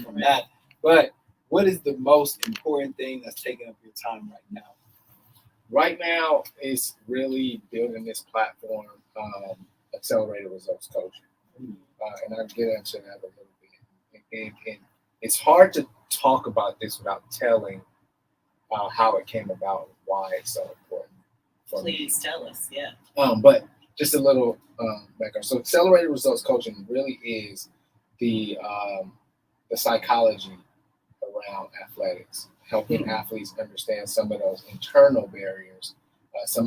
from that. But what is the most important thing that's taking up your time right now? Right now, it's really building this platform, accelerated results coaching. And I'll get into that a little bit. And it's hard to talk about this without telling how it came about and why it's so important for me. Please tell us, yeah. But just a little background. So accelerated results coaching really is the psychology around athletics, helping athletes understand some of those internal barriers,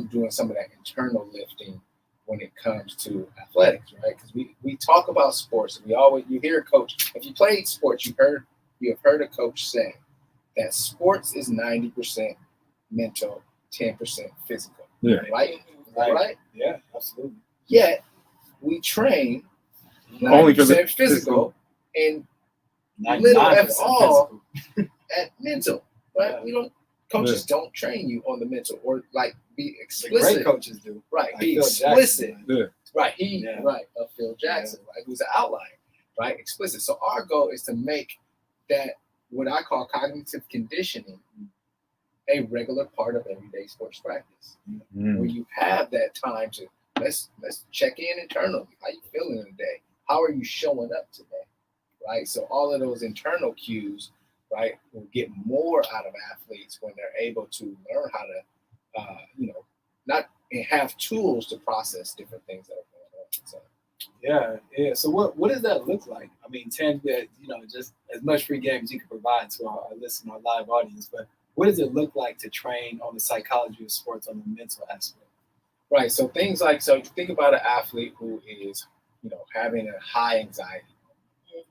doing some of that internal lifting when it comes to athletics, right? Because we talk about sports, and you hear a coach. If you played sports, you have heard a coach say that sports is 90% mental, 10% physical. Yeah. Right? Yeah, absolutely. Yet we train Only 90% physical and 99% little at all physical. at mental. Right? Yeah. Coaches don't train you on the mental or like be The explicit. great coaches do. Right. Like Be Phil explicit. Jackson, Yeah. Right. Yeah. Phil Jackson, right? Who's an outlier, right? Explicit. So our goal is to make that what I call cognitive conditioning a regular part of everyday sports practice. Where you have that time to let's check in internally. How you feeling today? How are you showing up today? Right. So all of those internal cues, right, will get more out of athletes when they're able to learn how to, not and have tools to process different things that are going on. So, Yeah. So what does that look like? I mean, just as much free game as you can provide to our listener, our live audience, but what does it look like to train on the psychology of sports on the mental aspect? right. So things like, so you think about an athlete who is, having a high anxiety.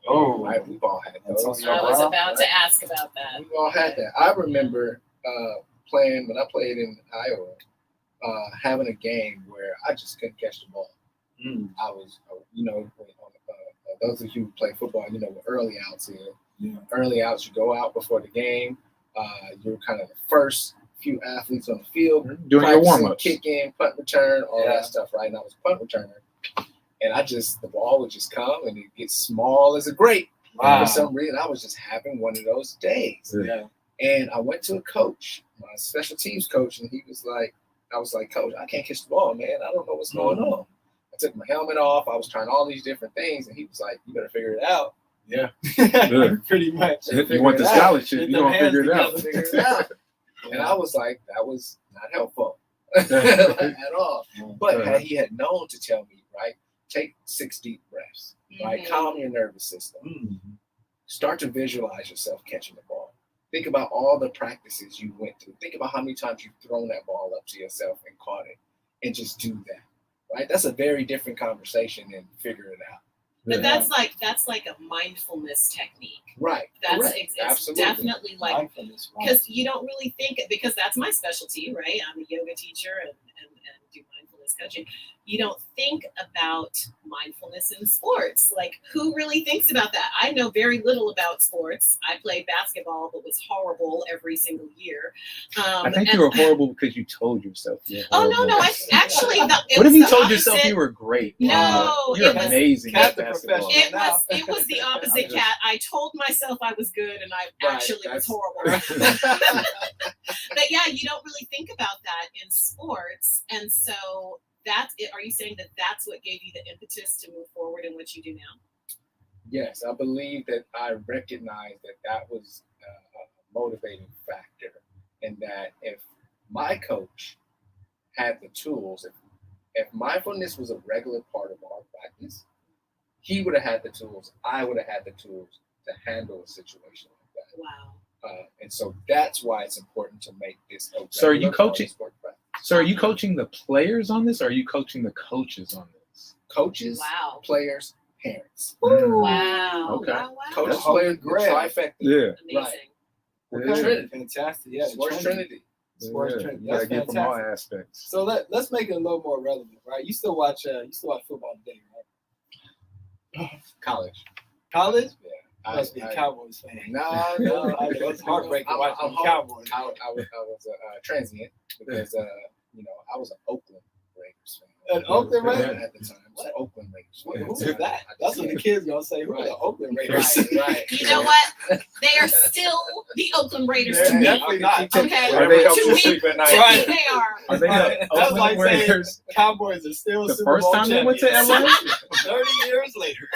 Oh, Right. We've all had those. I was about to ask about that. We've all had that. I remember when I played in Iowa, having a game where I just couldn't catch the ball. I was, those of you who play football, with early outs here. Yeah. Early outs, you go out before the game. You're kind of the first few athletes on the field. Doing your warm-ups. Kick in, punt return, all Yeah. that stuff, right? And I was a punt returner. And the ball would just come and it gets small as a grape. Wow. For some reason, I was just having one of those days. Yeah. And I went to a coach, my special teams coach, and I was like, Coach, I can't catch the ball, man. I don't know what's going on. I took my helmet off. I was trying all these different things. And he was like, you better figure it out. Yeah. Yeah. Pretty much. If you want the scholarship, you're going to figure it out. Figure it out. And I was like, that was not helpful at all. But he had known to tell me, right, take 6 deep breaths, right? Calm your nervous system. Start to visualize yourself catching the ball. Think about all the practices you went through. Think about how many times you've thrown that ball up to yourself and caught it, and just do that, right? That's a very different conversation than figure it out. But that's like a mindfulness technique. Right. It's Absolutely. definitely like, Mindfulness, right. because you don't really think, because that's my specialty, right? I'm a yoga teacher and do mindfulness coaching. You don't think about mindfulness in sports. Like, who really thinks about that? I know very little about sports. I played basketball, but was horrible every single year. I think you were horrible because you told yourself you were Oh, horrible. no. What if you told yourself you were great? No, You're it was- amazing Cat at the basketball. professional. It was the opposite, Kat. I told myself I was good, and I actually was horrible. But yeah, you don't really think about that in sports, and so that's it. Are you saying that that's what gave you the impetus to move forward in what you do now? Yes, I believe that I recognized that was a motivating factor, and that if my coach had the tools, if mindfulness was a regular part of our practice, he would have had the tools. I would have had the tools to handle a situation like that. Wow. And so that's why it's important to make this. So are you coaching? Sport practice. So are you coaching the players on this, or are you coaching the coaches on this? Coaches, Wow. players, parents. Wow. Okay. Wow. Coaches, That's players, the great. trifecta. Yeah. Amazing. Yeah. Trinity. Fantastic. Yeah. Sports Trinity. Sports Yeah. Trinity. You gotta That's get from all fantastic. aspects. So let's make it a little more relevant, right? You still watch football today, right? College. College? Yeah. You must be a Cowboys fan. No. It's heartbreaking watching the Cowboys. I was a transient because I was an Oakland Raiders fan. An Oakland Raiders? At the time, I was an Oakland Raiders Who is that? That's what the kids gonna say. Who are the Oakland Raiders? Right. You know what? They are still the Oakland Raiders to They're me. definitely not. Okay. Are they To help you me, sleep at night? Right. they are. Are they Right. the That's like Oakland saying Raiders? Cowboys are still The Super first Bowl time they went to champions. LA? 30 years later.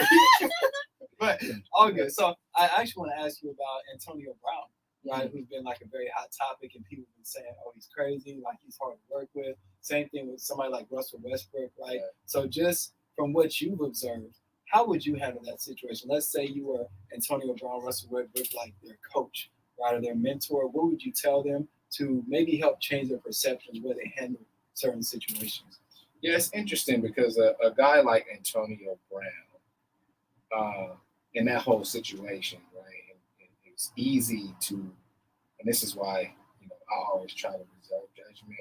But all good. So I actually want to ask you about Antonio Brown, right? Who's been like a very hot topic, and people have been saying, "Oh, he's crazy, like he's hard to work with." Same thing with somebody like Russell Westbrook, right? Yeah. So just from what you've observed, how would you handle that situation? Let's say you were Antonio Brown, Russell Westbrook, like their coach, right, or their mentor. What would you tell them to maybe help change their perception of where they handle certain situations? Yeah, it's interesting because a guy like Antonio Brown, in that whole situation, right, it's easy to, and this is why, I always try to reserve judgment,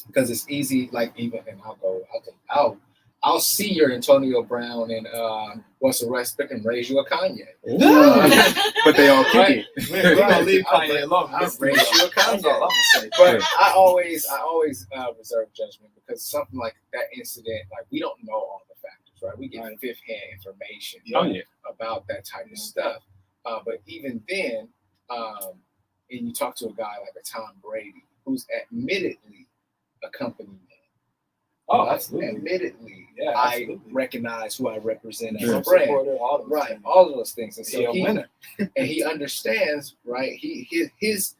because it's easy, like even, and I'll see your Antonio Brown and Russell Westbrook and raise you a Kanye. But they all kick Right. it. We're gonna leave Kanye alone. I'll raise you a That's all I'm Kanye. gonna say. But I always reserve judgment because something like that incident, like we don't know all the factors, right? We get fifth-hand information Oh, yeah. about that type of stuff. But even then, and you talk to a guy like a Tom Brady, who's admittedly a company man. Oh, absolutely. Admittedly, Yeah, I absolutely. recognize who I represent as Yeah. a brand. Supporter, all those Right, things. all of those things, and so He a winner. and he understands, right? His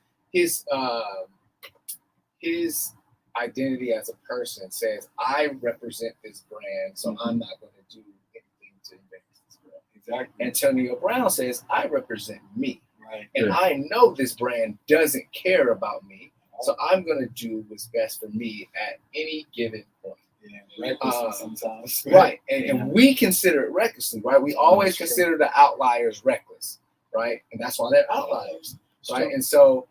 identity as a person says, I represent this brand, so I'm not going to do anything to advance this brand. Exactly. Antonio Brown says, I represent me, Right. and Yeah. I know this brand doesn't care about me, so I'm going to do what's best for me at any given point. Yeah. Reckless sometimes. Right, and we consider it recklessly, right? We always That's consider the outliers reckless, right? And that's why they're outliers, right? Sure. And so,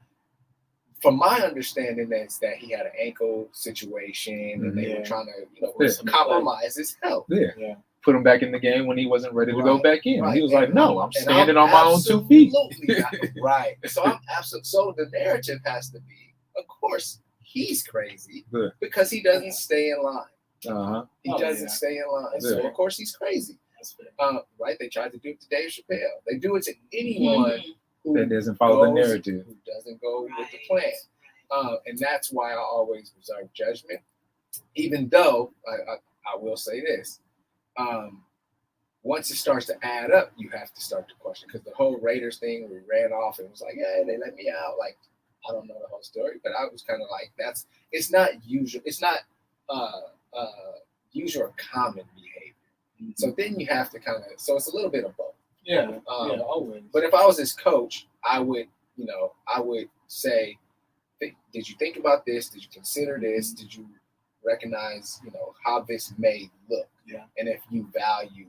from my understanding, is that he had an ankle situation, and they Yeah. were trying to, Yeah. compromise his health. Yeah. Yeah. Put him back in the game when he wasn't ready to go Right, back in. right. He was like, And no, I'm and standing on my own 2 feet. absolutely not- right. So I'm absolutely. So the narrative has to be, of course, he's crazy Yeah. because he doesn't stay in line. Uh-huh. He Oh, doesn't yeah. stay in line. That's So fair. of course he's crazy. That's fair. Right? They tried to do it to Dave Chappelle. They do it to anyone who That doesn't follow the goes- narrative. who doesn't go with the Right. plan. And that's why I always reserve judgment. Even though I will say this, once it starts to add up, you have to start to question, because the whole Raiders thing, we ran off and it was like, yeah, they let me out. Like, I don't know the whole story, but I was kind of like, it's not usual. It's not usual or common behavior. So then you have to so it's a little bit of both. Yeah. Always. But if I was his coach, I would say, did you think about this? Did you consider this? Did you recognize, how this may look? Yeah. And if you value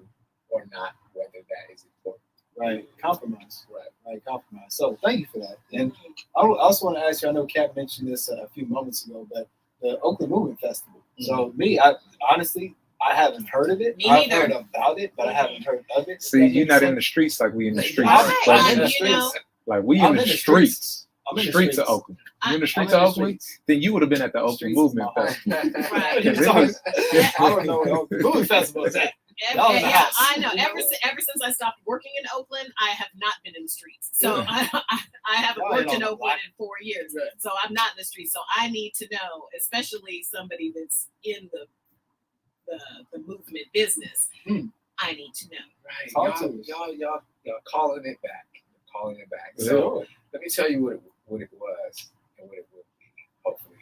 or not whether that is important. Right. Compromise. Right. Right. Compromise. So thank you for that. And I also want to ask you, I know Kat mentioned this a few moments ago, but the Oakland Movement Festival. So I honestly haven't heard of it. Me I've neither. heard about it, but I haven't heard of it. See, you're not in the streets like we in the streets. Right. I'm in the You streets. know, Like we I'm in the streets. I'm in the Streets of streets. Oakland. You in the streets I'm of in the Oakland? streets. Then you would have been at the Oakland Streets Movement is my Festival. Right. You're talking- I don't know what Oakland Movement Festival is at. Y'all in the Yeah, house. I know. You know? Ever since I stopped working in Oakland, I have not been in the streets. So Yeah. I haven't Y'all worked ain't in on the Oakland block. in 4 years. Right. So I'm not in the streets. So I need to know, especially somebody that's in the movement business. I need to know. Right. Talk to us. Y'all calling it back. Calling it back. Yeah. So let me tell you what it was and what it will be. Hopefully.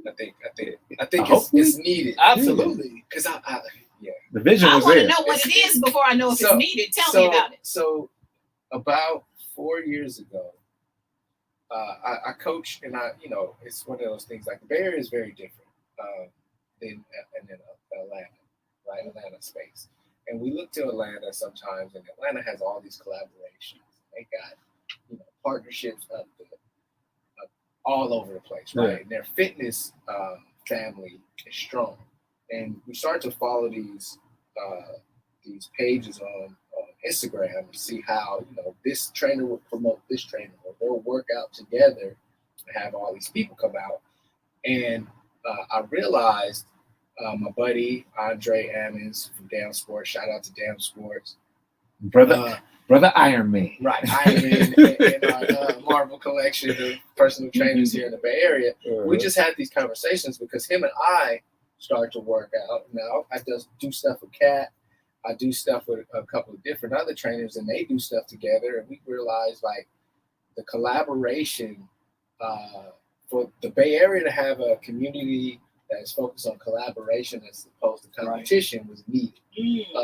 I think it's needed. Absolutely. Because The vision I was want to there. know what it is before I know if So- it's needed. Tell me about it. So about 4 years ago, I coach, and it's one of those things, like the Bay Area is very different than Atlanta, right? Atlanta space. And we look to Atlanta sometimes, and Atlanta has all these collaborations. They got partnerships up all over the place, right? Yeah. And their fitness family is strong. And we start to follow these pages on Instagram and see how this trainer will promote this trainer, or they'll work out together and have all these people come out. And I realized My buddy Andre Ammons from Damn Sports. Shout out to Damn Sports. Brother Iron Man. Right, Iron Man in our Marvel collection of personal trainers here in the Bay Area. We just had these conversations because him and I started to work out. Now I just do stuff with Kat. I do stuff with a couple of different other trainers, and they do stuff together. And we realized like the collaboration for the Bay Area to have a community that is focused on collaboration as opposed to competition was needed,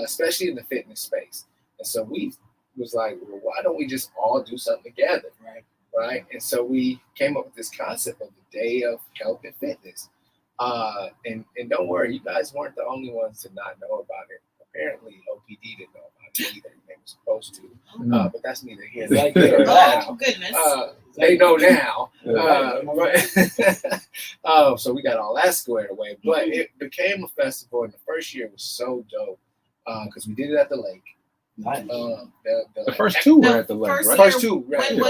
especially in the fitness space. And so we was like, well, why don't we just all do something together, right? And so we came up with this concept of the Day of Health and Fitness. And don't worry, you guys weren't the only ones to not know about it. Apparently, OPD didn't know about it either. They were supposed to, but that's neither here nor there. Oh, goodness. They know now. So we got all that squared away. But it became a festival, and the first year was so dope because we did it at the lake. Nice. The first two were at the lake, right? First two, right? When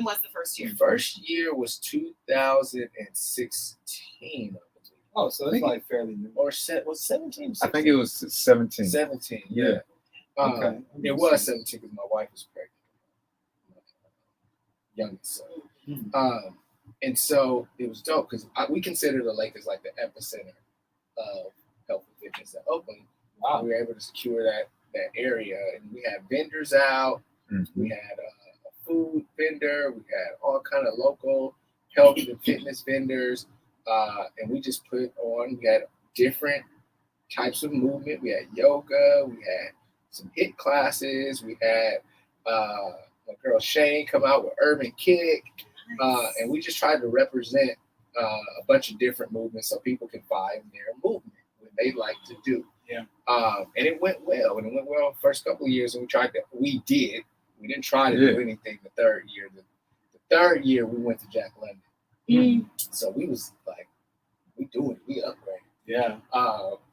was the first year? First year was 2016. Oh, so it's like fairly new. Or was 17? I think it was 17. 17. Yeah. Okay. It was 17 because my wife was pregnant. Youngest son. And so it was dope because we consider the lake as like the epicenter of health and fitness at Oakland. Wow. We were able to secure that area, and we had vendors out. We had a food vendor. We had all kind of local health and fitness vendors. And we just put on, we had different types of movement. We had yoga, we had some HIIT classes, we had my girl Shane come out with Urban Kick, and we just tried to represent a bunch of different movements so people can find their movement what they like to do. Yeah. And it went well, the first couple of years, and we didn't try to do anything the third year. The third year we went to Jack London. So we was like, we upgraded. Yeah.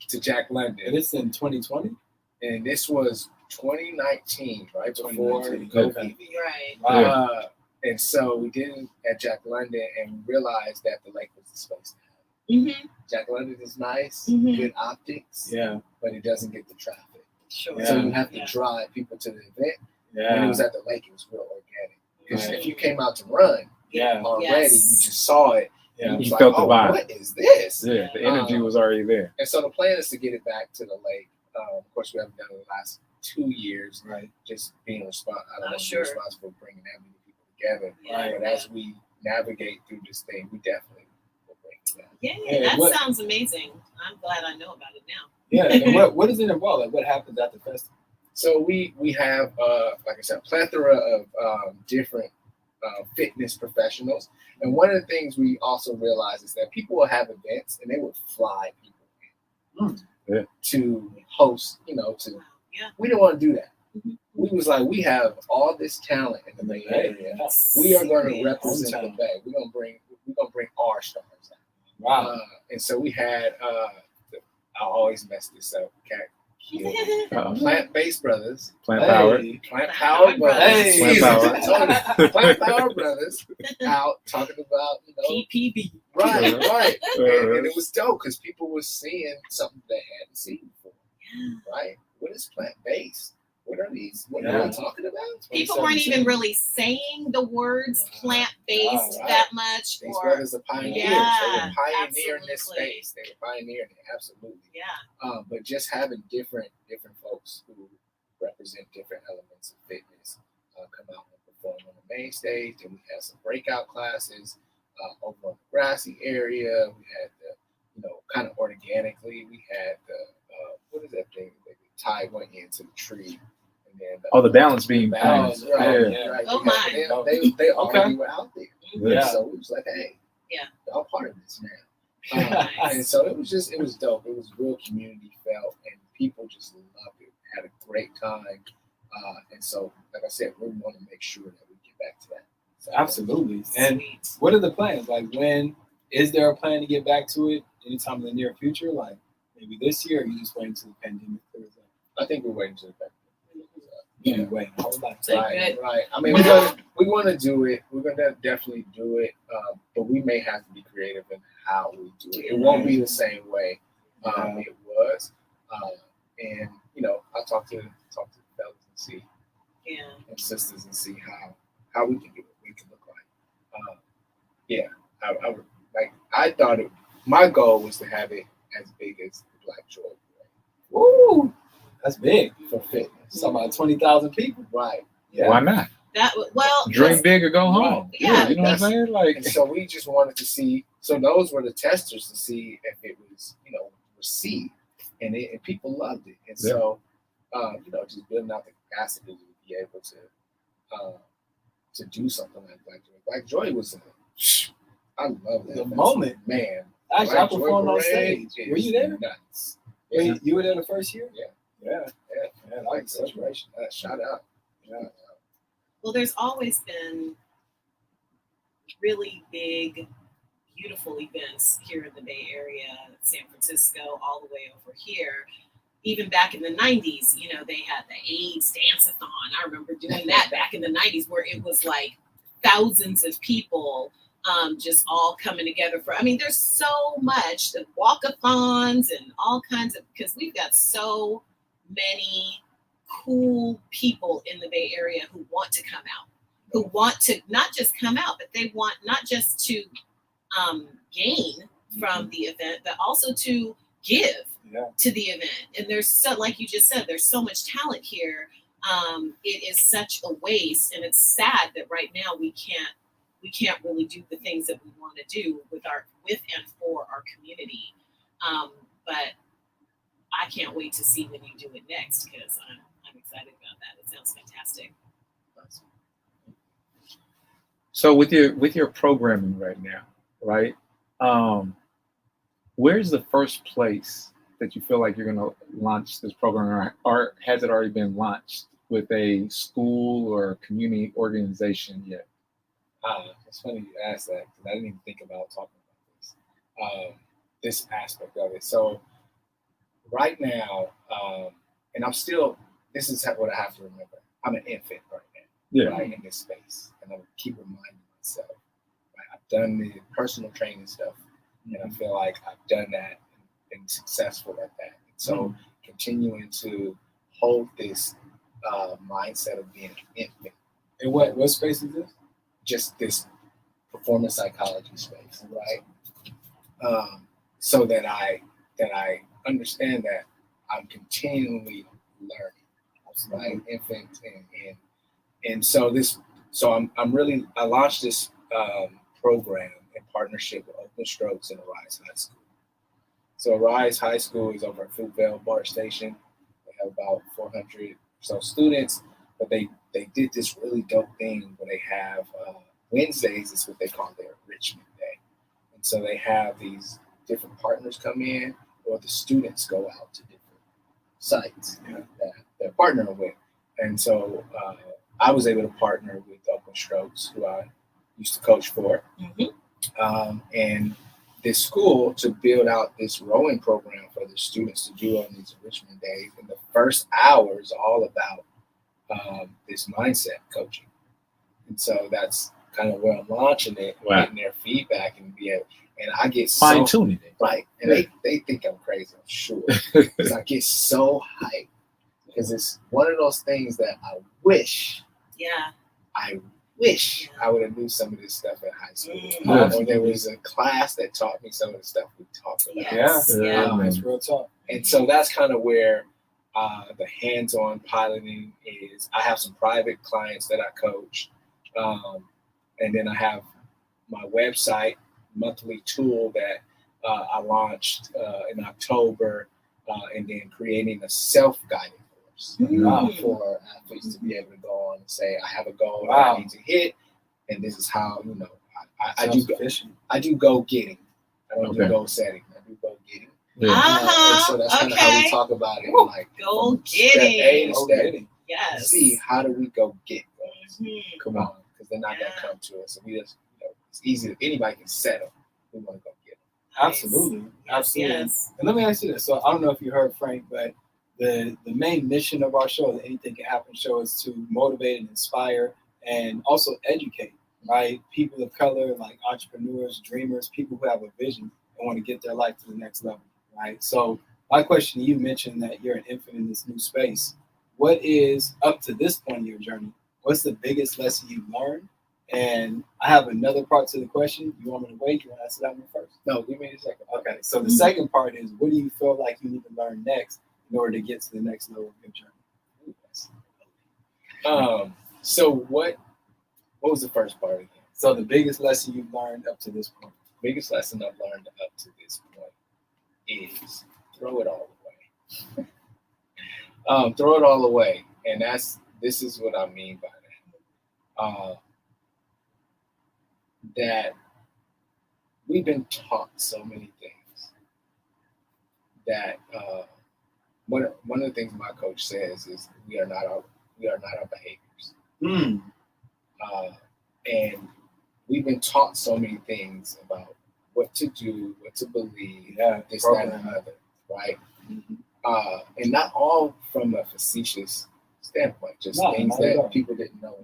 To Jack London. And it's in 2020? And this was 2019, right? Before 2019. COVID. Right. Wow. And so we did it at Jack London and realized that the lake was the space to have it. Jack London is nice, good optics, but it doesn't get the traffic. Sure. So you have to drive people to the event. When it was at the lake, it was real organic. Because if you came out to run, already, you just saw it. And you was felt like, the vibe. What is this? Yeah, the energy was already there. And so the plan is to get it back to the lake. Of course, we haven't done it the last 2 years. Right. Just being responsible. I don't want to be Sure. responsible for bringing that many people together. Yeah. But as we navigate through this thing, we definitely will bring it back. Yeah, that sounds amazing. I'm glad I know about it now. Yeah. And what does it involve? Like, what happens at the festival? So we have, like I said, a plethora of different fitness professionals. And one of the things we also realize is that people will have events and they will fly people in to host, we didn't want to do that. We was like, we have all this talent in the Bay Area. We are going to represent the Bay. We're going to bring our stars out. Wow. And so we had, I always mess this up. Plant-based brothers. Plant Power. Plant Power brothers. Hey. Plant Power brothers out talking about, PPB. Right. And it was dope because people were seeing something they hadn't seen before. Right? What is plant-based? What are these? What are we talking about? People weren't even really saying the words plant-based that much. These brothers are pioneers. They were pioneering this space. They were pioneering it, absolutely. Yeah. But just having different folks who represent different elements of fitness come out and perform on the main stage. And we had some breakout classes over on the grassy area. We had the, kind of organically, we had the, what is that thing? The tie went into the tree. And then, the balance beam. Balance, right. Oh my. They already were out there. Yeah. So we was like, hey, y'all part of this now. Nice. And so it was dope. It was real community felt, and people just loved it. Had a great time. And so, like I said, we want to make sure that we get back to that. So, absolutely. And what are the plans? Like, when is there a plan to get back to it anytime in the near future? Like maybe this year, or you just waiting until the pandemic clears up? I think we're waiting until the pandemic. Waiting. Right. I mean, we want to do it. We're gonna definitely do it, but we may have to be creative in how we do it. It won't be the same way It was, and I talk to the fellas and see, and sisters and see how we can do it. We can look like, I thought my goal was to have it as big as the Black Joy. Woo! That's big for fitness. It's about 20,000 people. Right. Yeah. Why not? Dream big or go home. Yeah, you know what I'm saying? Like, and so we just wanted to see. So those were the testers to see if it was, received, and people loved it. And so, just building out the capacity to be able to do something like Black Joy. Black Joy was I love that. The moment, man. Actually, I performed on stage. Were you there? Nuts. Yeah. You were there the first year? Yeah. I like the celebration. Shout out. Well, there's always been really big, beautiful events here in the Bay Area, San Francisco, all the way over here. Even back in the 90s, they had the AIDS Dance-a-thon. I remember doing that back in the 90s where it was like thousands of people just all coming together there's so much, the walk-a-thons and all kinds of, because we've got so many cool people in the Bay Area who want to come out, who want to not just come out, but they want not just to gain from the event, but also to give to the event. And there's so, like you just said, there's so much talent here. It is such a waste, and it's sad that right now we can't really do the things that we want to do with and for our community. But I can't wait to see when you do it next, because I'm excited about that. It sounds fantastic. So with your programming right now, right? Where's the first place that you feel like you're going to launch this program, or has it already been launched with a school or community organization yet? It's funny you asked that, because I didn't even think about talking about this aspect of it. So right now, and I'm still, this is what I have to remember. I'm an infant right now, right, in this space. And I'm going to keep reminding myself. Right? I've done the personal training stuff, and I feel like I've done that and been successful at that. And so continuing to hold this mindset of being an infant. And what space is this? Just this performance psychology space, right? So that I understand that I'm continually learning, right? Infant and so I launched this program in partnership with Oakland Strokes and Arise High School. So Arise High School is over at Fruitvale BART Station. They have about 400 or so students, but they did this really dope thing where they have Wednesdays is what they call their enrichment day. And so they have these different partners come in, or the students go out to different sites that they're partnering with. And so I was able to partner with Oakland Strokes, who I used to coach for, and this school to build out this rowing program for the students to do on these enrichment days. And the first hour is all about this mindset coaching. And so that's kind of where I'm launching it, getting their feedback and I get fine tuning it. Right. And they think I'm crazy, I'm sure. Because I get so hyped. Because it's one of those things that I wish I would have knew some of this stuff at high school. Or there was a class that taught me some of the stuff we talked about. That's real talk. And so that's kind of where the hands-on piloting is. I have some private clients that I coach. And then I have my website, monthly tool that I launched in October, and then creating a self-guided course for athletes to be able to go on and say, I have a goal that I need to hit, and this is how, I do go getting. I don't do goal setting. I do go getting. And so that's kind of how we talk about it. Like goal getting. Step A to step B. Yes. See, how do we go get goals? Come on. Because they're not going to come to us. So we just, it's easy. Anybody can set them. We want to go get them. Absolutely. Absolutely. Yes. And let me ask you this. So I don't know if you heard Frank, but the main mission of our show, the Anything Can Happen show, is to motivate and inspire and also educate, right? People of color, like entrepreneurs, dreamers, people who have a vision and want to get their life to the next level, right? So my question to you, mentioned that you're an infant in this new space. What is, up to this point in your journey, what's the biggest lesson you've learned? And I have another part to the question. You want me to wait? You want to answer that one first? No, give me a second. Okay, so the second part is, what do you feel like you need to learn next in order to get to the next level of your journey? So what was the first part again? So the biggest lesson you've learned up to this point. Biggest lesson I've learned up to this point is throw it all away. Throw it all away, and this is what I mean by that. That we've been taught so many things that one of the things my coach says is we are not our behaviors. And we've been taught so many things about what to do, what to believe, this, that, and the other, right? And not all from a facetious standpoint, just things that people didn't know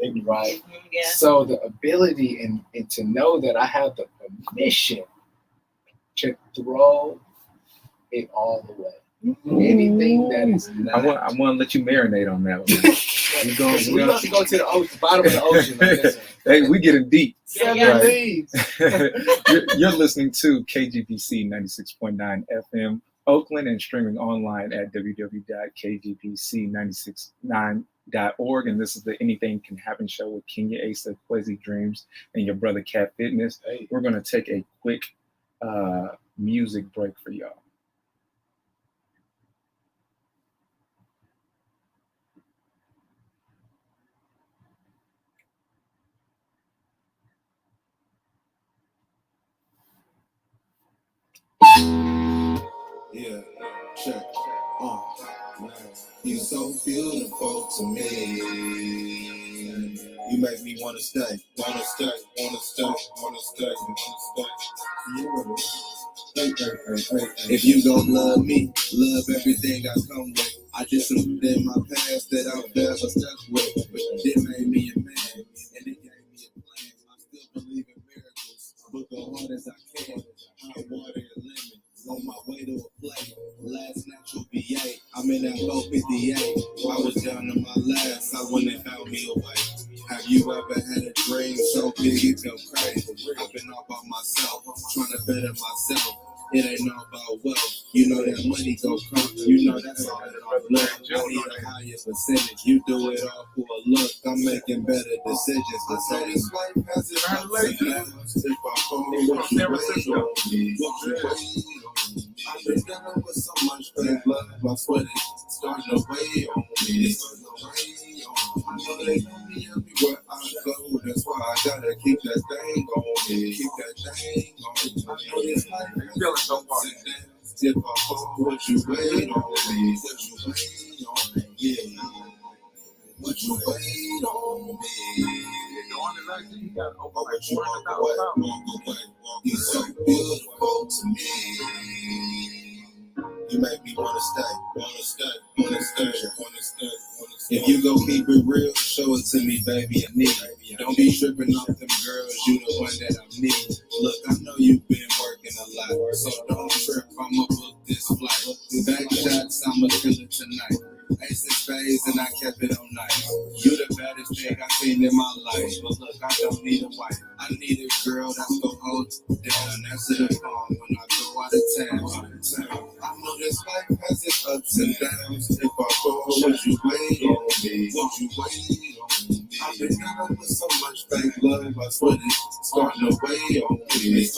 any better, right? Yeah. So the ability and to know that I have the permission to throw it all away. Anything that is not. I want to let you marinate on that one. We about to go to the bottom of the ocean. Like this. Hey, we getting deep. Yeah. You're listening to KGPC 96.9 FM Oakland and streaming online at www.kgpc969.org. And this is the Anything Can Happen show with Kenya Asa, Kwesi Dreams, and your brother Cat Fitness. Hey. We're going to take a quick music break for y'all. Yeah, check. Man. You're so beautiful to me. You make me wanna stay. If you don't love me, love everything I come with. I did something in my past that I'll never stuck with, but it made me a man, and it gave me a plan. I still believe in miracles, but go hard as I can. Hot water and lemon, on my way to a play. Last natural VA, I'm in that low 58. I was down to my last, I went and found me a way. Have you ever had a dream so big it felt crazy? I've been all by myself, trying to better myself. It ain't all about wealth. You know that money go come. You know that's all that I love. I need a higher percentage. You do it all for a look. I'm making better decisions. I say this life has its ups and downs. If I fall, what you wait on me? What you wait on me? I've been dealing with so much fake love. I swear it's starting to weigh on me. It's starting to weigh on me. I know they know me everywhere I go. That's why I gotta keep that thing on me. Keep that thing on me. I know this life has its ups and downs. If I fall, what you wait on me? What you wait on me? Yeah. What you wait on me? Or what you walk away. You're so beautiful to me. You make me wanna stay. If you gon' keep it real, show it to me, baby, I need it. Don't be tripping off them girls, you the one that I need. Look, I know you've been working a lot, so don't trip, I'ma book this flight. Back shots, I'ma kill it tonight. Ace and spades, and I kept it on night. You the baddest thing I've seen in my life, but look, I don't need a wife. I need a girl that's gon' hold it down, answer the phone when I go out of town. I know this life has its ups and downs. If I fall, would you wait on me? Would you wait on me? I've been dealing with so much fake love, I swear it's starting to weigh on me.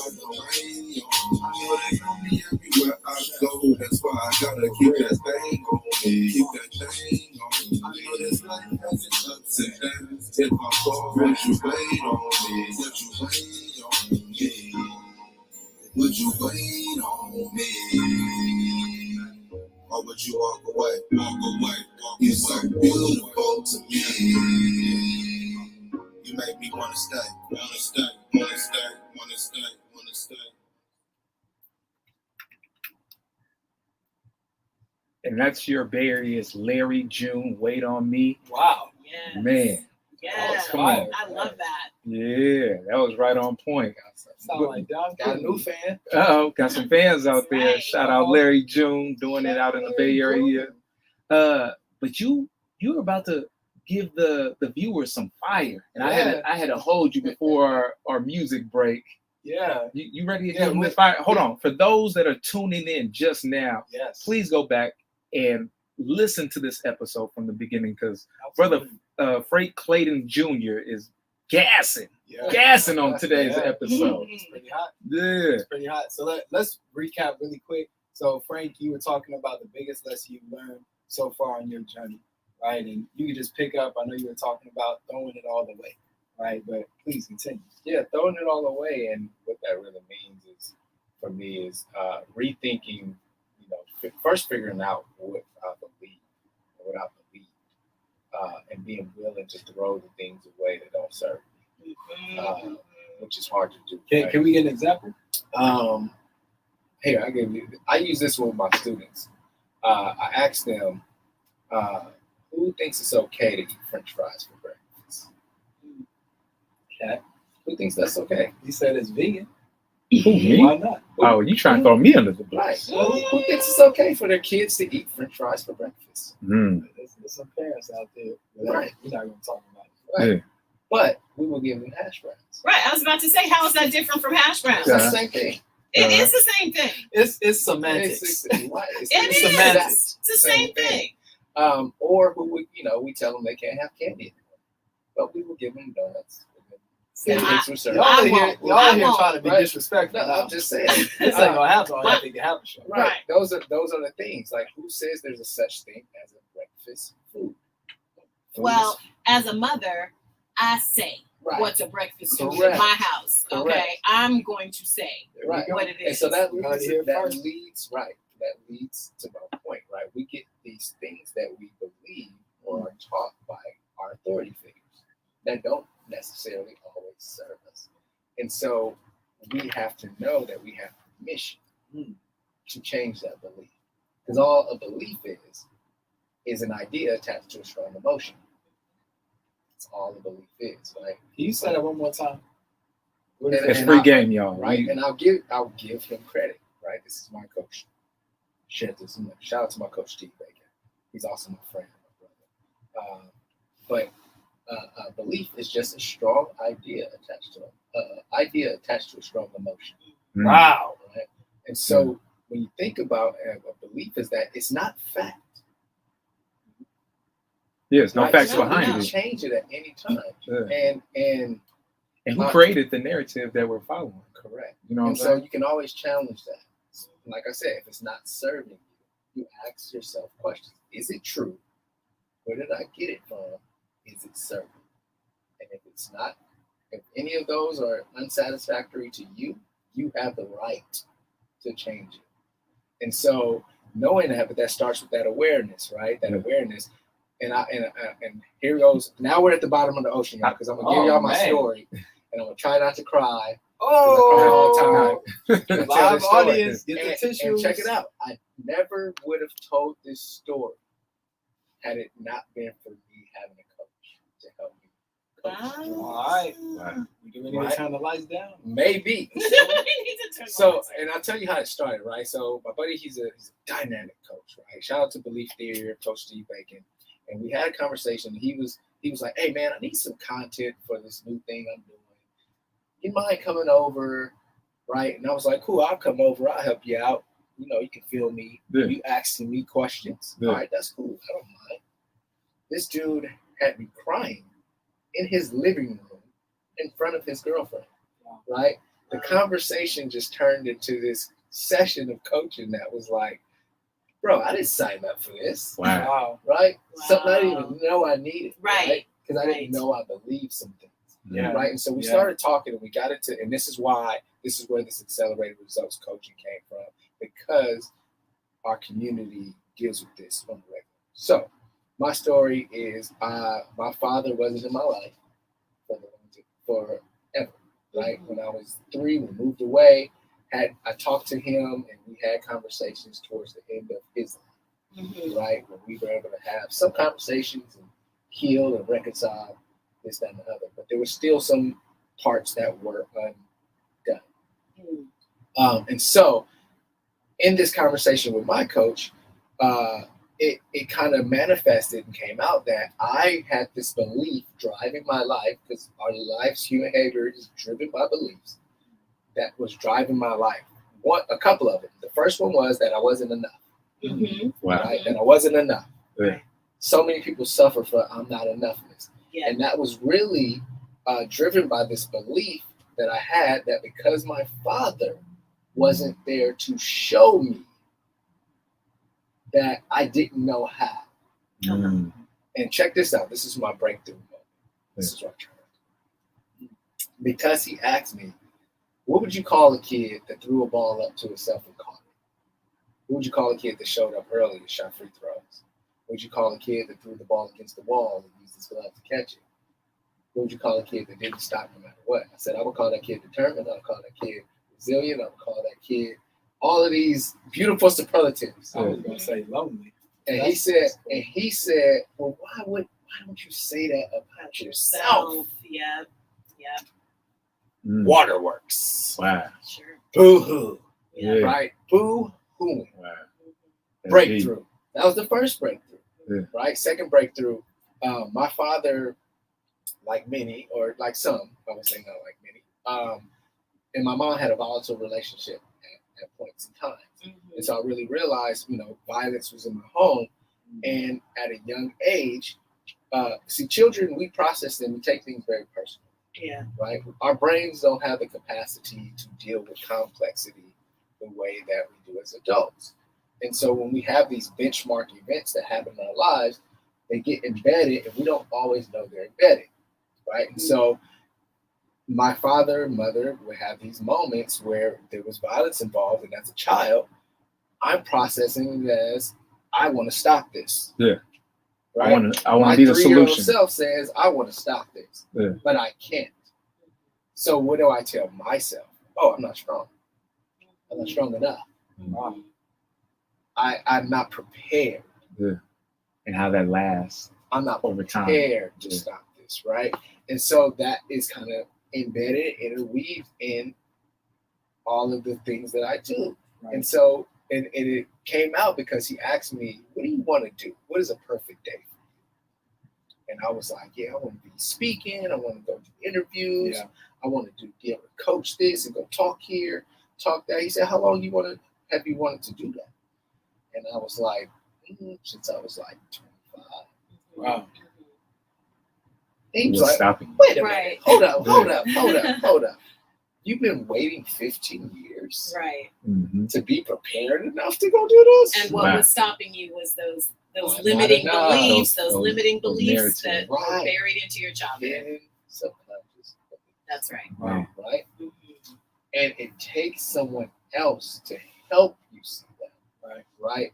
I know they know me everywhere I go. That's why I gotta keep that thing on me. Keep that thing on me. I know this life has its ups and downs. If I fall, would you wait on me? Would you wait on me? Would you wait on me? Or would you walk away? You're so beautiful to me. You make me wanna stay. And that's your Bay Area's Larry June, Wait on Me. Wow. Yes. Man, Yeah, Come on. I love that. Yeah, that was right on point. Sound like Don. Got a new fan. Got some fans out there. Right. Shout out Larry June doing it out in the Bay Area. But you were about to give the viewers some fire, and I had to hold you before our music break. Yeah. You ready to give them this fire? Hold on. For those that are tuning in just now, Yes. please go back and listen to this episode from the beginning, because Brother Frank Clayton Jr. is gassing on today's episode. It's pretty hot. Yeah. It's pretty hot. So let's recap really quick. So Frank, you were talking about the biggest lesson you've learned so far on your journey, right? And you can just pick up. I know you were talking about throwing it all away, right? But please continue. Yeah, throwing it all away, and what that really means is, for me, is rethinking. First figuring out what I believe, and being willing to throw the things away that don't serve me, which is hard to do. Right? Can we get an example? Here, I use this with my students. I ask them, who thinks it's okay to eat French fries for breakfast? Okay. Who thinks that's okay? You said it's vegan. Who, me? Why not? Oh, you trying to throw me under the bus? Right. Well, who thinks it's okay for their kids to eat French fries for breakfast? Mm. There's some parents out there. Right. We're not going to talk about it. Right. Yeah. But we will give them hash browns. Right. I was about to say, how is that different from hash browns? It's the same thing. It is the same thing. It's semantics. It's the same thing. Or we tell them they can't have candy anymore, but we will give them donuts. Y'all I are here won't. trying to be Right. disrespectful. No, I'm just saying. This ain't gonna happen. I think it happens. Right. Those are the things. Like, who says there's a such thing as a breakfast food? Well, as a mother, I say what's a breakfast food in my house. Okay, Correct. I'm going to say what it And is. so that You leads, heard it here that first. leads that leads to my point, right? We get these things that we believe or are taught by our authority figures that don't necessarily always serve us. And so we have to know that we have permission to change that belief. Because all a belief is an idea attached to a strong emotion. That's all a belief is, right? Can you say that one more time? It's free game, y'all. Right? And I'll give him credit, right? This is my coach. Shout out to my coach, Steve Bacon. He's also my friend, my brother. But belief is just a strong idea attached to a strong emotion. Wow. Right? And so when you think about a belief, is that it's not fact. Yes, no Right? facts So behind we can it. change it at any time. Yeah. And And who created the narrative that we're following? correct. You know what I'm And so saying? you can always challenge that. Like I said, if it's not serving you, you ask yourself questions. Is it true? Where did I get it from? Is it serving? And if it's not, if any of those are unsatisfactory to you, you have the right to change it. And so knowing that, but that starts with that awareness, right? That awareness. And here goes. Now we're at the bottom of the ocean, y'all, because I'm gonna give y'all my story, and I'm gonna try not to cry. Oh, Live live audience, get the tissues. And check it out. I never would have told this story had it not been for me having a coach to help me. All right. We need to turn the lights down. Maybe. We need to turn So, and I'll tell you how it started, right? So my buddy, he's a dynamic coach, right? Shout out to Belief Theory, Coach Steve Bacon. And we had a conversation. He was like, hey man, I need some content for this new thing I'm doing. You mind coming over? Right? And I was like, cool, I'll come over, I'll help you out. You can feel me. Yeah. You asking me questions. Yeah. All right, that's cool. I don't mind. This dude had me crying in his living room in front of his girlfriend. Right? The conversation just turned into this session of coaching that was like, bro, I didn't sign up for this. Wow. Right? Wow. Something I didn't even know I needed. Right. Because I didn't know I believed some things. Yeah. Right. And so we started talking and we got into, and this is where this accelerated results coaching came from, because our community deals with this on the regular. So my story is my father wasn't in my life forever. Right. When I was 3, we moved away. I talked to him and we had conversations towards the end of his life. Right. When we were able to have some conversations and heal and reconcile. this, that, and the other. But there were still some parts that were undone. And so in this conversation with my coach, it kind of manifested and came out that I had this belief driving my life, because our life's human behavior is driven by beliefs, that was driving my life. A couple of it. The first one was that I wasn't enough. Wow. Right? That I wasn't enough. Yeah. So many people suffer for I'm not enoughness. Yeah. And that was really driven by this belief that I had that because my father wasn't there to show me, that I didn't know how. Mm. And check this out. This is my breakthrough moment. This is what I tried. Because he asked me, what would you call a kid that threw a ball up to himself and caught it? What would you call a kid that showed up early and shot free throws? What would you call a kid that threw the ball against the wall and used his glove to catch it? What would you call a kid that didn't stop no matter what? I said, I would call that kid determined. I would call that kid resilient. I would call that kid all of these beautiful superlatives. I was gonna say lonely. And he said, well, why don't you say that about yourself? Yeah. Mm. Waterworks. Wow. Sure. Boo-hoo. Yeah. Right? Boo-hooing. Wow. That's Breakthrough. deep. That was the first breakthrough. Yeah. Right? Second breakthrough. My father, like many, or like some, I would say not like many, and my mom had a volatile relationship at points in time. And so I really realized, violence was in my home. And at a young age, children, we process them, we take things very personal. Yeah. Right? Our brains don't have the capacity to deal with complexity the way that we do as adults. And so when we have these benchmark events that happen in our lives, they get embedded and we don't always know they're embedded. Right? And so my father and mother would have these moments where there was violence involved, and as a child, I'm processing it as I want to stop this. Yeah. Right? I want to be the three-year-old solution. self says I want to stop this, Yeah. but I can't. So what do I tell myself? Oh, I'm not strong. I'm not strong enough. Wow. I'm not prepared. Yeah. And how that lasts I'm not over time. prepared to Yeah. stop this, right? And so that is kind of embedded, interweaved in all of the things that I do. Right. And so, and it came out because he asked me, what do you want to do? What is a perfect day for you? And I was like, yeah, I want to be speaking. I want to go do interviews. Yeah. I want to be able to coach this and go talk here, talk that. He said, how long have you wanted to do that? And I was like, since I was like 25. Wow. He was What's like, stopping you? wait a Right. minute, hold up. You've been waiting 15 years Right. Mm-hmm. to be prepared enough to go do this? And what Wow. was stopping you was those Not limiting enough. beliefs, Those limiting beliefs narratives. that were Right. buried into your childhood. Hidden subconscious. That's right. Wow. Right? Mhm. And it takes someone else to help you see that. Right?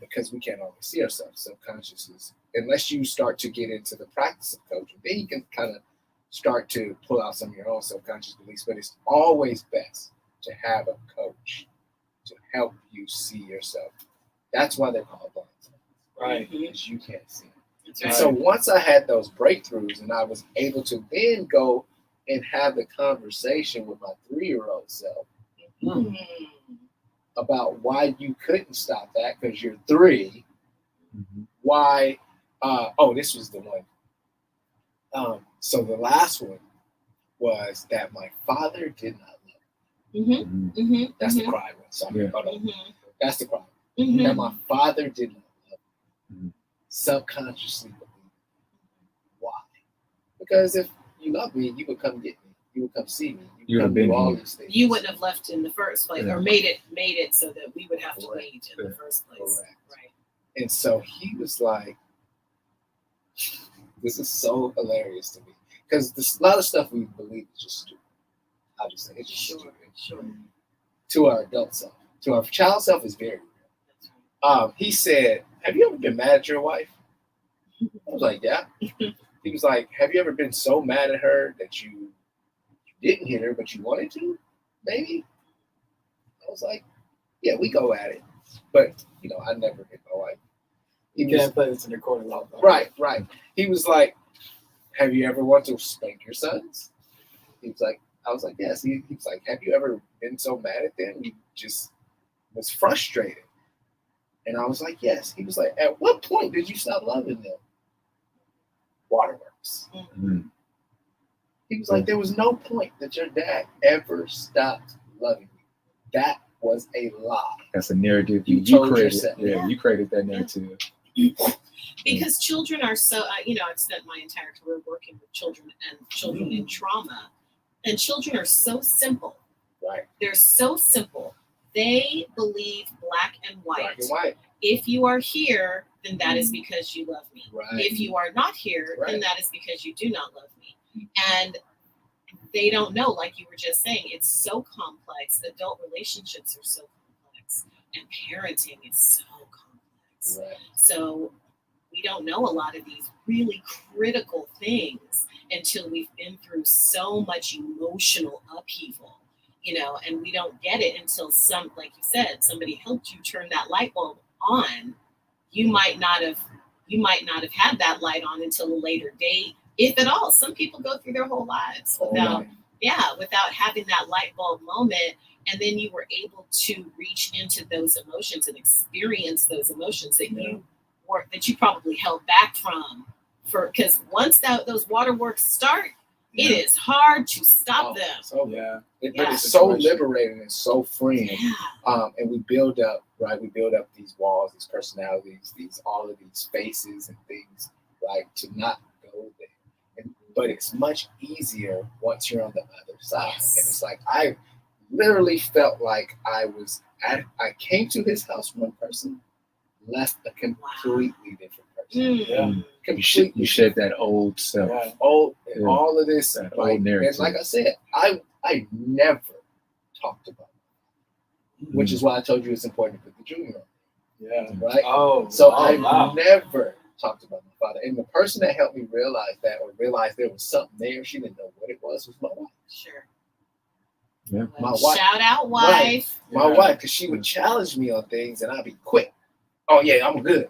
Because we can't always see ourselves. Subconscious is, unless you start to get into the practice of coaching, then you can kind of start to pull out some of your own subconscious beliefs. But it's always best to have a coach to help you see yourself. That's why they're called blind spots. Right. Because you can't see them. That's And right. so once I had those breakthroughs and I was able to then go and have the conversation with my 3-year-old self Mhm. about why you couldn't stop that because you're 3, Mm-hmm. why, this was the one. So the last one was that my father did not love me. Mhm. Mm-hmm. Mhm. That's the Mhm. cry one. Sorry. Yeah. Hold on. Mhm. That's the cry. Mhm. That my father did not love me. Mhm. Subconsciously believe. Why? Because if you love me, you would come get me. You would come see me. You You'd would have come been do all here. these things. You wouldn't have left in the first place, Yeah. or made it so that we would have to Correct. wait in the first place. Correct. Right. And so he was like, this is so hilarious to me. Because a lot of stuff we believe is just stupid. I'll just say it's just Sure. stupid. Sure. To our adult self. To our child self is very real. That's right. He said, have you ever been mad at your wife? I was like, yeah. He was like, have you ever been so mad at her that you didn't hit her, but you wanted to? Maybe. I was like, yeah, we go at it. But, I never hit my wife. You can't play this in the court of law. Right. He was like, have you ever wanted to spank your sons? He was like, I was like, yes. He was like, have you ever been so mad at them? You just was frustrated. And I was like, yes. He was like, at what point did you stop loving them? Waterworks. Mm-hmm. He was like, there was no point that your dad ever stopped loving you. That was a lie. That's a narrative You you told created. yourself. Yeah, you created that narrative. Because children are so, I've spent my entire career working with children and children in trauma, and children are so simple. Right. They're so simple. They believe black and white. Black and white. If you are here, then that is because you love me. Right. If you are not here, then Right. that is because you do not love me. And they don't know, like you were just saying, it's so complex. Adult relationships are so complex, and parenting is so complex. Right. So we don't know a lot of these really critical things until we've been through so much emotional upheaval, and we don't get it until like you said, somebody helped you turn that light bulb on. You might not have had that light on until a later date, if at all. Some people go through their whole lives without having that light bulb moment. And then you were able to reach into those emotions and experience those emotions that you probably held back from, because once those waterworks start, it is hard to stop them. So, Yeah. But it's so liberating and so freeing. And we build up these walls, these personalities, all of these faces and things, like, to not go there. But it's much easier once you're on the other side. Yes. And it's like, I literally felt like I came to his house one person, left a completely different person. Yeah. You shed that old self. Yeah. All of this, That like, old narrative. and like I said, I never talked about it, which is why I told you it's important to put the junior on. Yeah. Right? Oh. So oh, I wow. never talked about my father. And the person that helped me realize that, or realize there was something there, she didn't know what it was my wife. Sure. Yeah. My wife. Shout out, wife. My Yeah. wife, because she would challenge me on things and I'd be quick. Oh yeah, I'm good.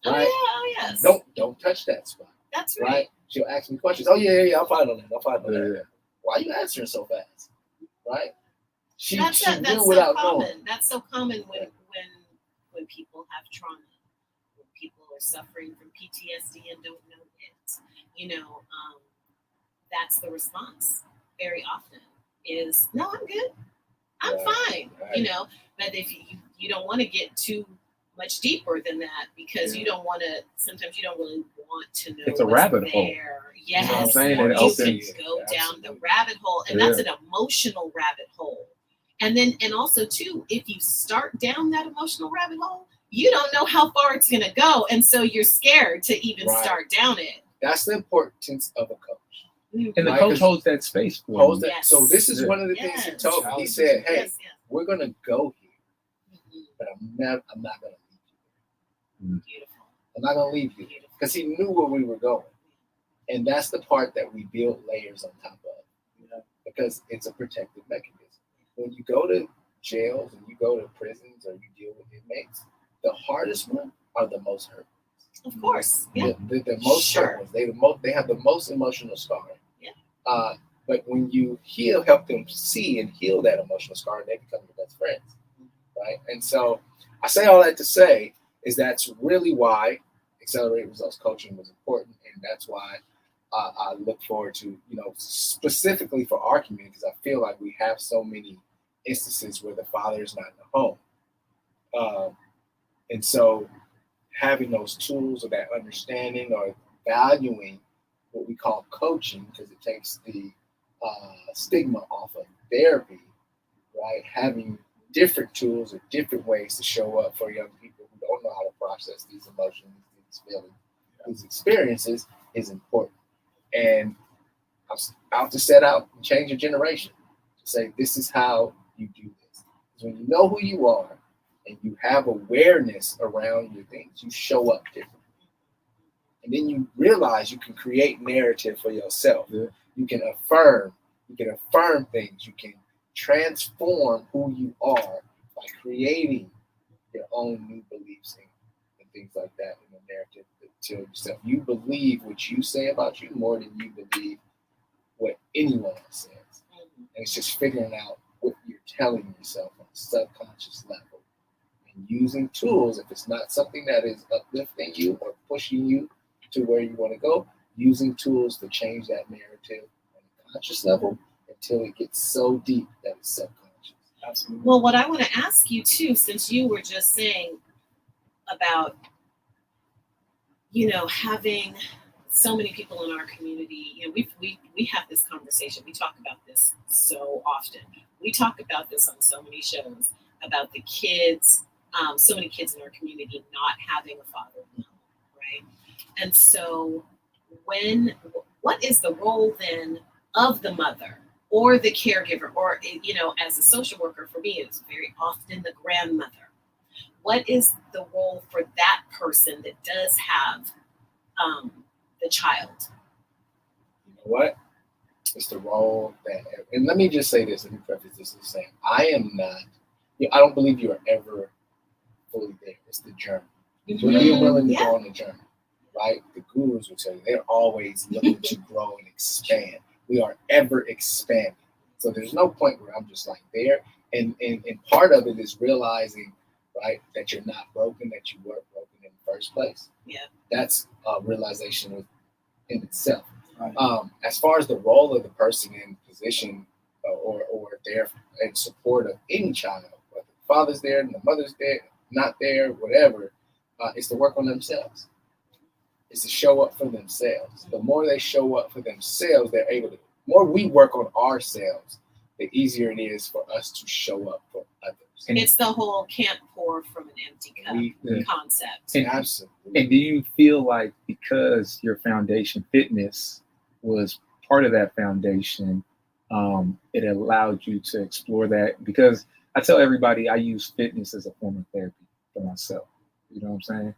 Right? Oh yes. Don't touch that spot. That's Right? right. She'll ask me questions. Oh yeah, I'm fine on that. I'm fine on that. Yeah. Why are you answering so fast? Right? She That's knew so without common. knowing. That's so common when people have trauma, when people are suffering from PTSD and don't know it. That's the response very often is, no, I'm good. I'm fine. Right. But if you don't want to get too much deeper than that, because you don't want to. Sometimes you don't really want to know. It's a what's rabbit hole. there. You Yes, know what I'm saying? you It can opens. go down the Absolutely. rabbit hole, and Yeah. that's an emotional rabbit hole. And also too, if you start down that emotional rabbit hole, you don't know how far it's gonna go, and so you're scared to even Right. start down it. That's the importance of a coach. And the Right, coach 'cause- holds that space for Holds you. that. Yes. So this is Yeah. one of the things he Yes. told me. He said, "Hey, Yes, we're gonna go here, Mhm. but I'm not gonna leave you. Beautiful. I'm not gonna leave you," Beautiful. because he knew where we were going, and that's the part that we build layers on top of, because it's a protective mechanism. When you go to jails and you go to prisons or you deal with inmates, the hardest ones are the most hurt. Of course. Yeah. The most Sure. hurt ones. They have the most emotional scarring. Yeah. But when you help them see and heal that emotional scar, they become your best friends, right? And so I say all that to say is that's really why accelerated results coaching was important, and that's why I look forward to, specifically for our community, because I feel like we have so many instances where the father is not in the home, and so having those tools or that understanding or valuing what we call coaching, because it takes the stigma off of therapy, right? Having different tools or different ways to show up for young people who don't know how to process these emotions, these feelings, these experiences is important. And I'm out to set out and change a generation to say, this is how you do this. Because when you know who you are and you have awareness around your things, you show up differently. And then you realize you can create narrative for yourself. Yeah. You can affirm things. You can transform who you are by creating your own new beliefs and things like that in the narrative tell yourself. You believe what you say about you more than you believe what anyone else says. Mm-hmm. And it's just figuring out what you're telling yourself on a subconscious level and using tools. If it's not something that is uplifting you or pushing you to where you want to go, using tools to change that narrative on a conscious level until it gets so deep that it's subconscious. Absolutely. Well, what I want to ask you too, since you were just saying about, having so many people in our community, we have this conversation. We talk about this so often. We talk about this on so many shows about the kids, so many kids in our community not having a father in the home, right? And so what is the role then of the mother or the caregiver, or, as a social worker, for me, it's very often the grandmother. What is the role for that person that does have the child? You know what? It's the role that, and let me just say this, let me preface this as saying, I don't believe you are ever fully there. It's the journey. So you're willing to go on the journey, right? The gurus will tell you they're always looking to grow and expand. We are ever expanding. So there's no point where I'm just like there. And part of it is realizing, right, that you're not broken, that you weren't broken in the first place. Yeah. That's a realization in itself. Right. As far as the role of the person in position or there in support of any child, whether the father's there and the mother's there, not there, whatever, is to work on themselves. It's to show up for themselves. The more they show up for themselves, they're able to. The more we work on ourselves, the easier it is for us to show up for others. And it's the whole can't pour from an empty cup concept. Absolutely. And do you feel like because your foundation fitness was part of that foundation, it allowed you to explore that? Because I tell everybody I use fitness as a form of therapy for myself. You know what I'm saying?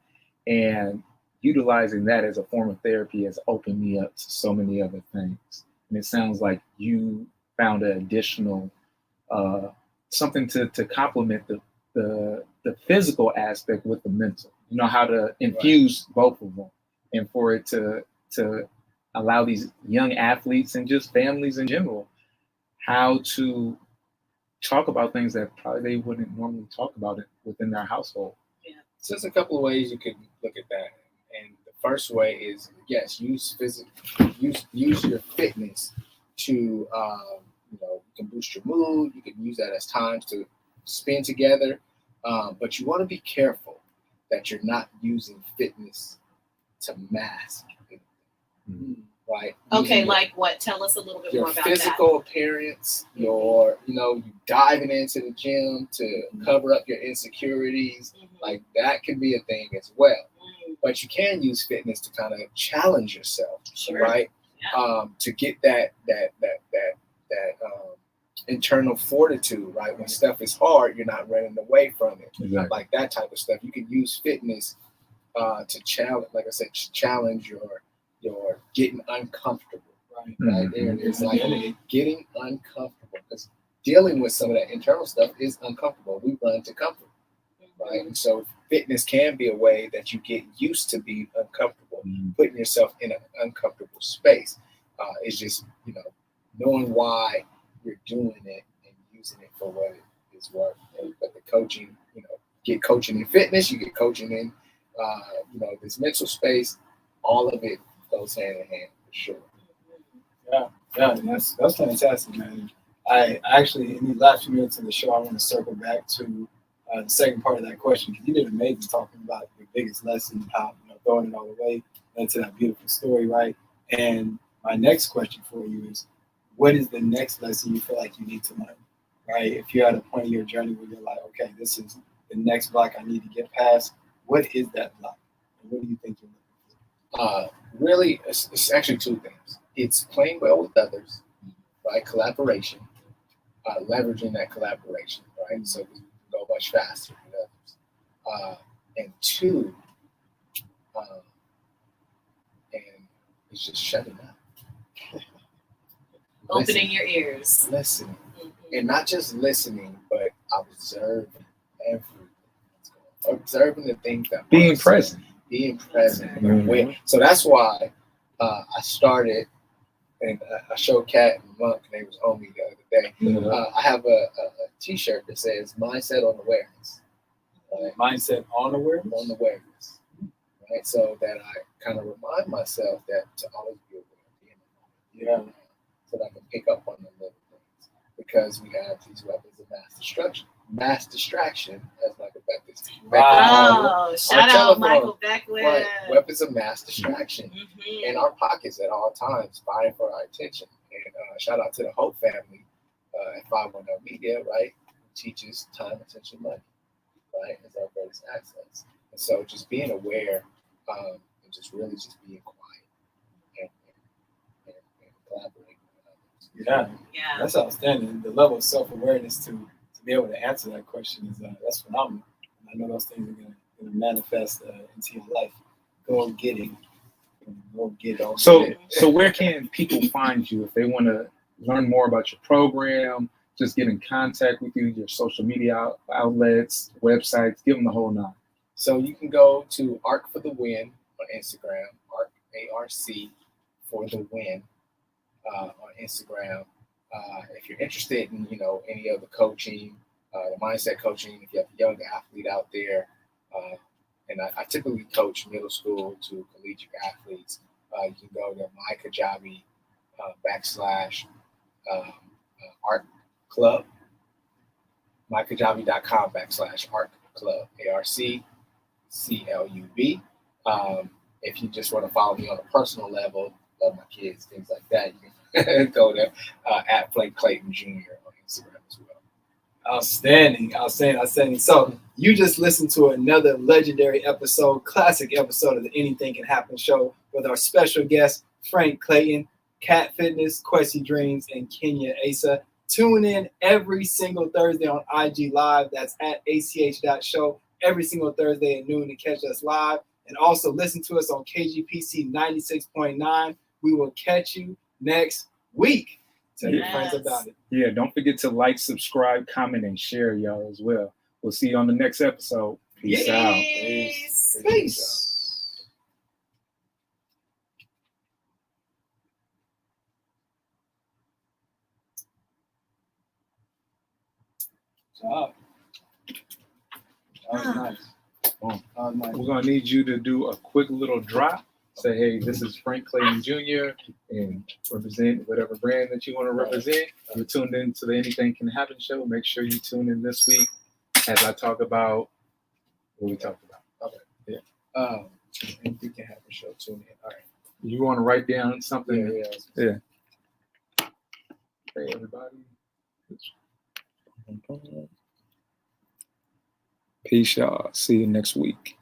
And utilizing that as a form of therapy has opened me up to so many other things. And it sounds like you found an additional something to complement the physical aspect with the mental. You know how to infuse both of them, and for it to allow these young athletes and just families in general how to talk about things that probably they wouldn't normally talk about it within their household. Yeah. So there's a couple of ways you could look at that. And the first way is, yes, use your fitness to, you can boost your mood. You can use that as times to spend together. But you want to be careful that you're not using fitness to mask it, right? Okay, like what? Tell us a little bit more about that. Your physical appearance, you diving into the gym to cover up your insecurities, like that can be a thing as well. But you can use fitness to kind of challenge yourself, right? Yeah. To get that internal fortitude, right? When stuff is hard, you're not running away from it. Exactly. Like that type of stuff. You can use fitness to challenge, like I said, challenge your getting uncomfortable. Right. Right there it is, like getting uncomfortable, because dealing with some of that internal stuff is uncomfortable. We run to comfort, right? And so fitness can be a way that you get used to being uncomfortable, putting yourself in an uncomfortable space. It's just, knowing why you're doing it and using it for what it is worth. But the coaching, get coaching in fitness, you get coaching in, this mental space, all of it goes hand in hand for sure. Yeah, that's fantastic, man. I actually, in these last few minutes of the show, I want to circle back to the second part of that question, because you did amazing talking about your biggest lesson, how throwing it all away into that beautiful story, right? And my next question for you is, what is the next lesson you feel like you need to learn, right? If you're at a point in your journey where you're like, okay, this is the next block I need to get past, what is that block? And what do you think you're looking for? Really, it's actually two things. It's playing well with others, right? Collaboration, leveraging that collaboration, right? So we can go much faster than others. And two, and it's just shutting up. Opening your ears. Listening. And not just listening, but observing everything that's going on. Observing the things that being present. being present. Mhm. So that's why I started, and I showed Kat and Monk, and they was on me the other day. Mhm. I have a T-shirt that says "Mindset on Awareness." Right? Mindset on awareness. On awareness, right? So that I kind of remind myself that to always be aware, Yeah. so that I can pick up on the little things, because we have these weapons of mass distraction, as Michael Beckwith. Oh, shout out telephone. Michael Beckwith. Right, weapons of mass distraction Mhm. in our pockets at all times, vying for our attention. And shout out to the Hope family at 510 Media, right? Who teaches time, attention, money, right? As our greatest assets. And so just being aware and just really just being quiet and collaborating with others. Yeah. Yeah. That's outstanding. The level of self-awareness to be able to answer that question is that's phenomenal. I know those things are going to manifest into your life. Go get it. Go get it. So where can people find you if they want to learn more about your program, just get in contact with you, your social media outlets, websites, give them the whole nine. So you can go to Arc for the Win on Instagram, Arc, A-R-C for the Win on Instagram. If you're interested in, any of the coaching, the mindset coaching, if you have a young athlete out there, and I typically coach middle school to collegiate athletes, you can go to my Kajabi /Art Club, mykajabi.com /Art Club, ARCCLUB. If you just want to follow me on a personal level, love my kids, things like that, you can go to at Frank Clayton Jr. on Instagram as well. Outstanding. So you just listened to another legendary episode, classic episode of the Anything Can Happen show with our special guest, Frank Clayton, Cat Fitness, Quessy Dreams, and Kenya Asa. Tune in every single Thursday on IG Live. That's at ach.show every single Thursday at noon to catch us live. And also listen to us on KGPC 96.9. We will catch you next week. Tell your friends about it. Yeah, don't forget to like, subscribe, comment, and share, y'all, as well. We'll see you on the next episode. Peace out. Peace. Job. That was nice. We're going to need you to do a quick little drop. Say, hey, this is Frank Clayton Jr. and represent whatever brand that you want to represent. You're tuned in to the Anything Can Happen show. Make sure you tune in this week as I talk about what we talked about. Okay. Yeah. Anything Can Happen show. Tune in. All right. You want to write down something? Yeah. Hey, everybody. Peace, y'all. See you next week.